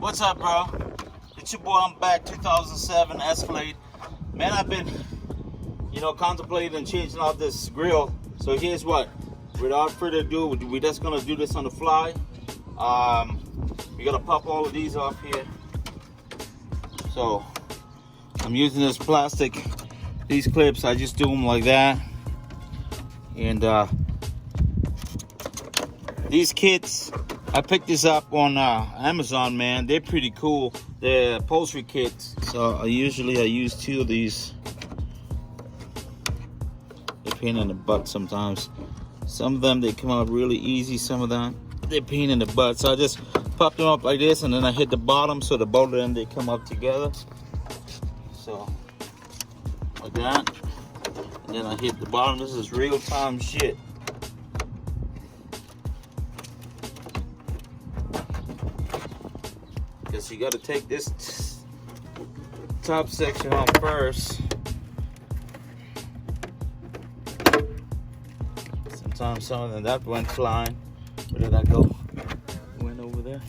What's up, bro? It's your boy. I'm back. 2007 Escalade. Man, I've been, contemplating changing out this grill. So here's what. Without further ado, we're just gonna do this on the fly. We gotta pop all of these off here. So I'm using this plastic. These clips, I just do them like that. And these kits, I picked this up on Amazon, man. They're pretty cool. They're upholstery kits. So I use 2 of these. They're pain in the butt sometimes. Some of them, they come out really easy. Some of them, they're pain in the butt. So I just pop them up like this, and then I hit the bottom, so the both of them, they come up together. So like that. And then I hit the bottom. This is real-time shit. Because you got to take this top section off first. Sometimes some of them, that went flying. Where did that go? Went over there.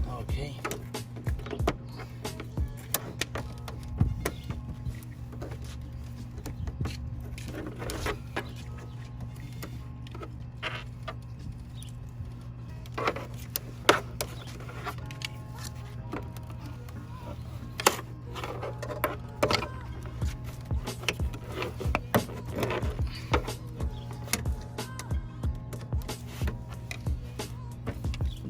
Okay.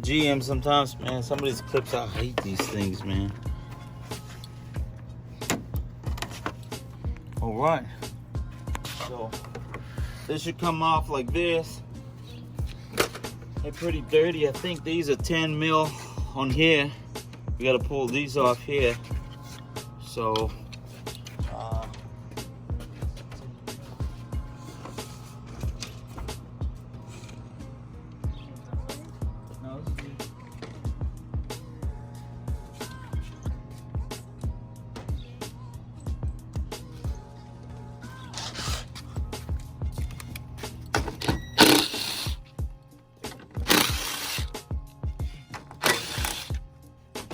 GM sometimes, man, some of these clips, I hate these things, man. All right, so this should come off like this. They're pretty dirty. I think these are 10 mil on here. We got to pull these off here. So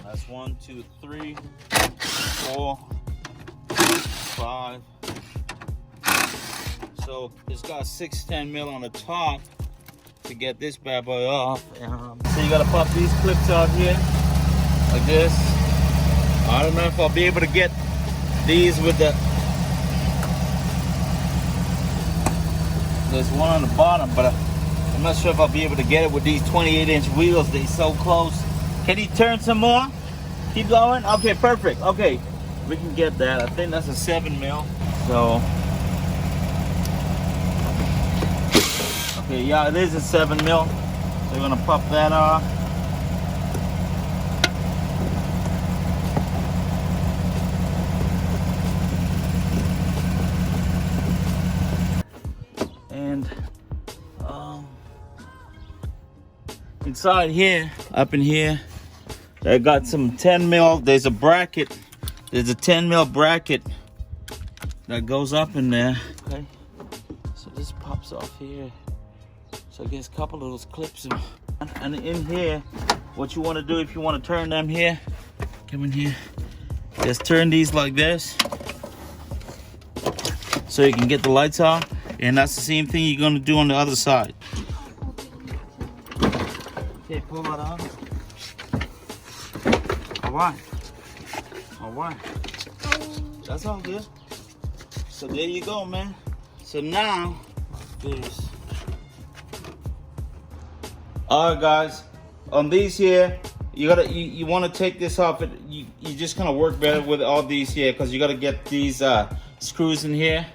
that's 1, 2, 3, 4, 5. So it's got 610 mil on the top to get this bad boy off. So you gotta pop these clips out here like this. I don't know if I'll be able to get these with the. There's one on the bottom, but I'm not sure if I'll be able to get it with these 28-inch wheels. They're so close. Can you turn some more? Keep going? Okay, perfect. Okay, we can get that. I think that's a 7 mil. So, okay, yeah, it is a 7 mil. So we're gonna pop that off. And inside here, up in here, I got some 10 mil. There's a bracket. There's a 10 mil bracket that goes up in there. Okay, so this pops off here. So I guess a couple of those clips. And in here, what you want to do if you want to turn them here, come in here. Just turn these like this, so you can get the lights on. And that's the same thing you're gonna do on the other side. Okay, pull that out. All right. That's all good. So there you go, man. So now, this. All right, guys. On these here, you want to take this off. You just kind of work better with all these here, because you got to get these screws in here.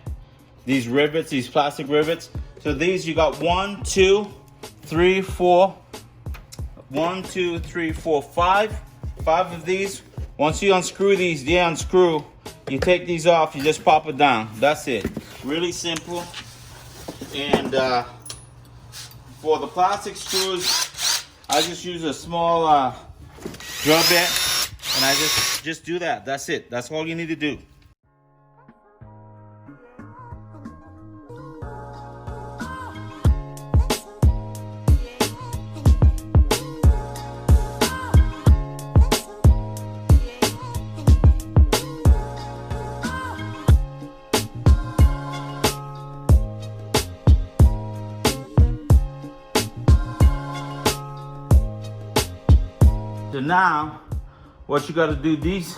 These rivets, these plastic rivets. So these, you got 1, 2, 3, 4. 1, 2, 3, 4, 5. 5 of these. Once you unscrew these, they unscrew. You take these off, you just pop it down. That's it. Really simple. And for the plastic screws, I just use a small drill bit, and I just do that. That's it. That's all you need to do. So now, what you gotta do, these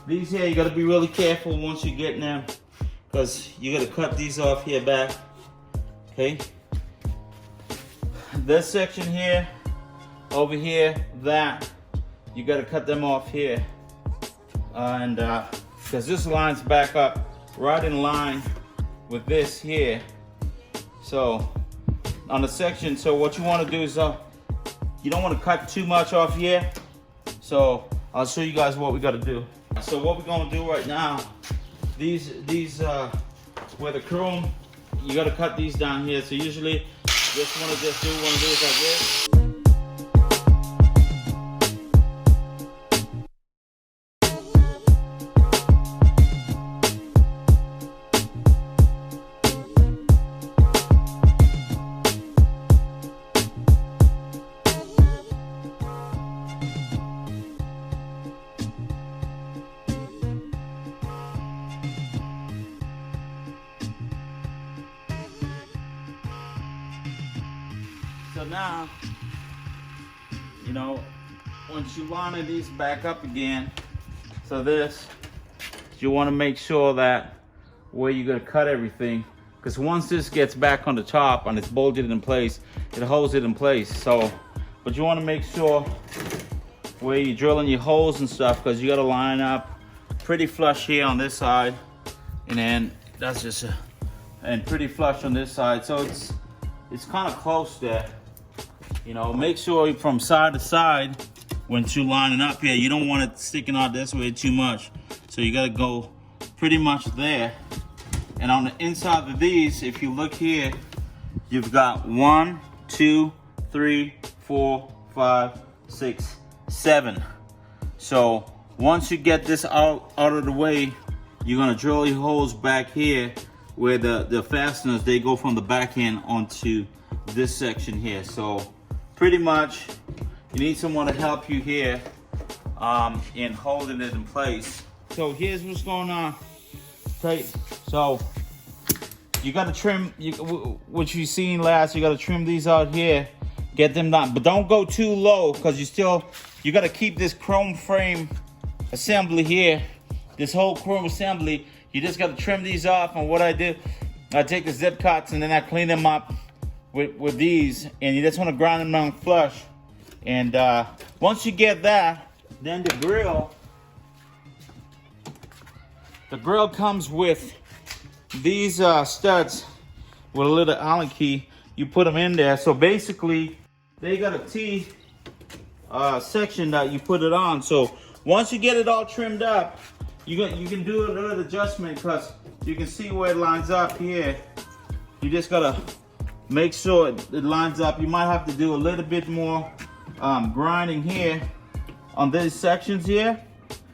here, you gotta be really careful once you get in them, because you gotta cut these off here back, okay? This section here, over here, that, you gotta cut them off here. And because this lines back up right in line with this here. So on the section, so what you want to do is you don't want to cut too much off here. So I'll show you guys what we got to do. So what we're going to do right now, these where the chrome, you got to cut these down here. So usually just want to do one of these like this. So now, you know, once you line these back up again, so this, you want to make sure that where you're going to cut everything, because once this gets back on the top and it's bolted in place, it holds it in place. So, but you want to make sure where you're drilling your holes and stuff, because you got to line up pretty flush here on this side, and then that's just and pretty flush on this side. So it's kind of close there. You know, make sure from side to side when you're lining up here, you don't want it sticking out this way too much. So you got to go pretty much there. And on the inside of these, if you look here, you've got 1, 2, 3, 4, 5, 6, 7. So once you get this out of the way, you're gonna drill your holes back here where the fasteners, they go from the back end onto this section here. So pretty much you need someone to help you here in holding it in place. So here's what's going on. Okay, so you got to trim what you seen last. You got to trim these out here, get them down, but don't go too low, because you got to keep this chrome frame assembly here, this whole chrome assembly. You just got to trim these off. And what I do, I take the zip cuts and then I clean them up with these, and you just want to grind them down flush. And once you get that, then the grill comes with these studs with a little Allen key. You put them in there. So basically they got a T section that you put it on. So once you get it all trimmed up, you can do a little adjustment, because you can see where it lines up here. You just gotta make sure it lines up. You might have to do a little bit more grinding here on these sections here,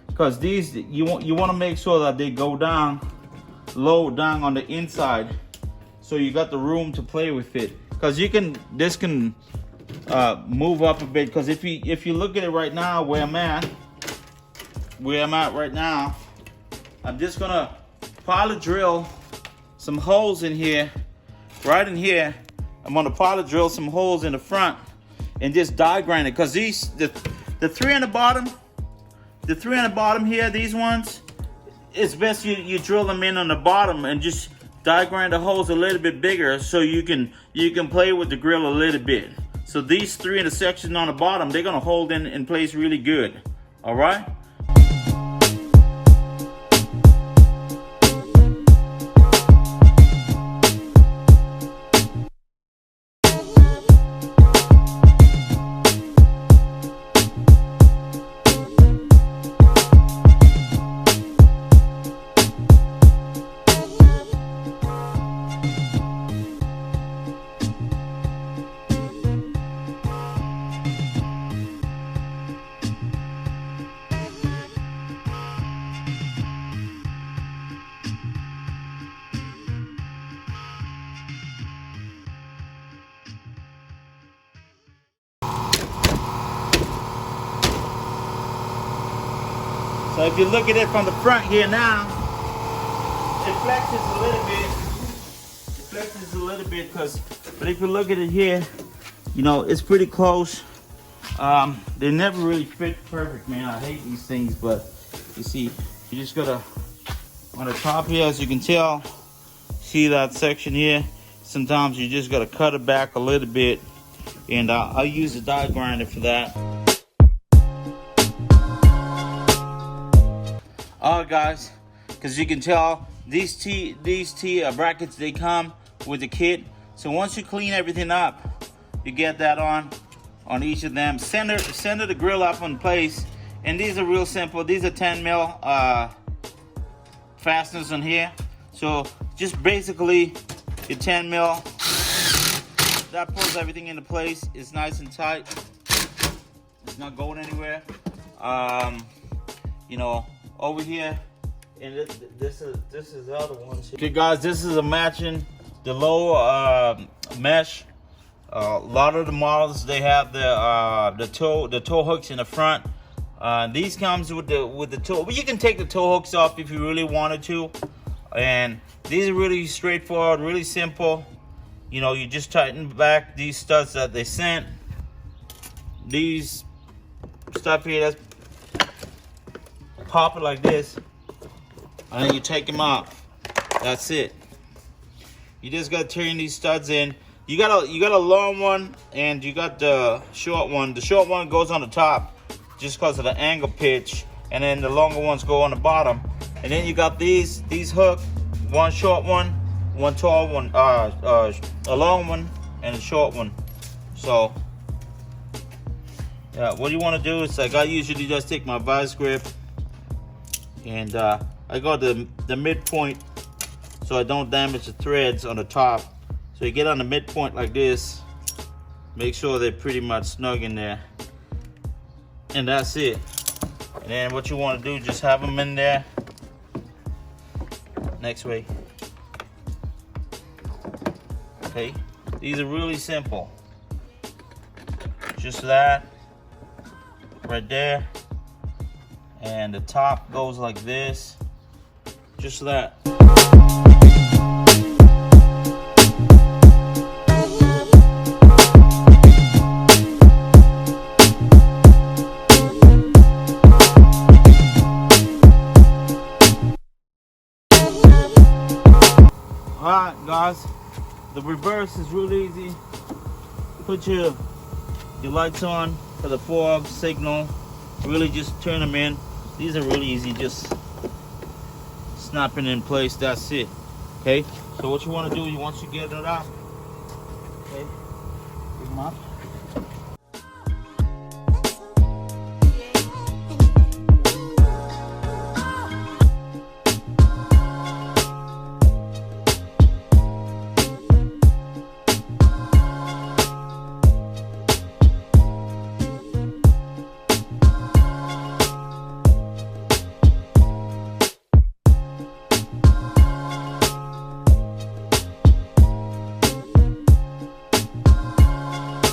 because these you want to make sure that they go down low down on the inside, so you got the room to play with it. Because this can move up a bit. Because if you look at it right now, where I'm at right now, I'm just gonna pilot drill some holes in here, right in here. I'm gonna pilot drill some holes in the front and just die grind it, because the three on the bottom here, these ones, it's best you drill them in on the bottom and just die grind the holes a little bit bigger, so you can play with the grill a little bit. So these three in the section on the bottom, they're gonna hold in place really good. All right. So if you look at it from the front here now, it flexes a little bit. It flexes a little bit, but if you look at it here, you know, it's pretty close They never really fit perfect, man. I hate these things, but you see, you just gotta, on the top here, as you can tell, see that section here? Sometimes you just gotta cut it back a little bit, and I'll use a die grinder for that. Alright guys, because you can tell, these T brackets, they come with the kit. So once you clean everything up, you get that on each of them. Center the grill up in place, and these are real simple. These are 10 mil fasteners on here. So just basically your 10 mil, that pulls everything into place. It's nice and tight. It's not going anywhere. You know, over here, and this is the other one. Okay guys, this is a matching the low mesh. A lot of the models, they have the toe hooks in the front. These comes with the toe, but you can take the toe hooks off if you really wanted to. And these are really straightforward, really simple. You know, you just tighten back these studs that they sent. These stuff here, that's pop it like this, and then you take them off. That's it. You just gotta turn these studs in. You got a long one, and you got the short one. The short one goes on the top just because of the angle pitch, and then the longer ones go on the bottom. And then you got these hook, one short one, one tall one, a long one, and a short one. So yeah, what you want to do is, like, I usually just take my vice grip, and I go to the midpoint so I don't damage the threads on the top. So you get on the midpoint like this, make sure they're pretty much snug in there, and that's it. And then what you want to do, just have them in there. Next way. Okay, these are really simple. Just that right there, and the top goes like this. Just that. Alright guys, the reverse is real easy. Put your lights on for the fog signal. Really just turn them in. These are really easy, just snapping in place, that's it. Okay, so what you want to do, once you get it up, okay, pick them up.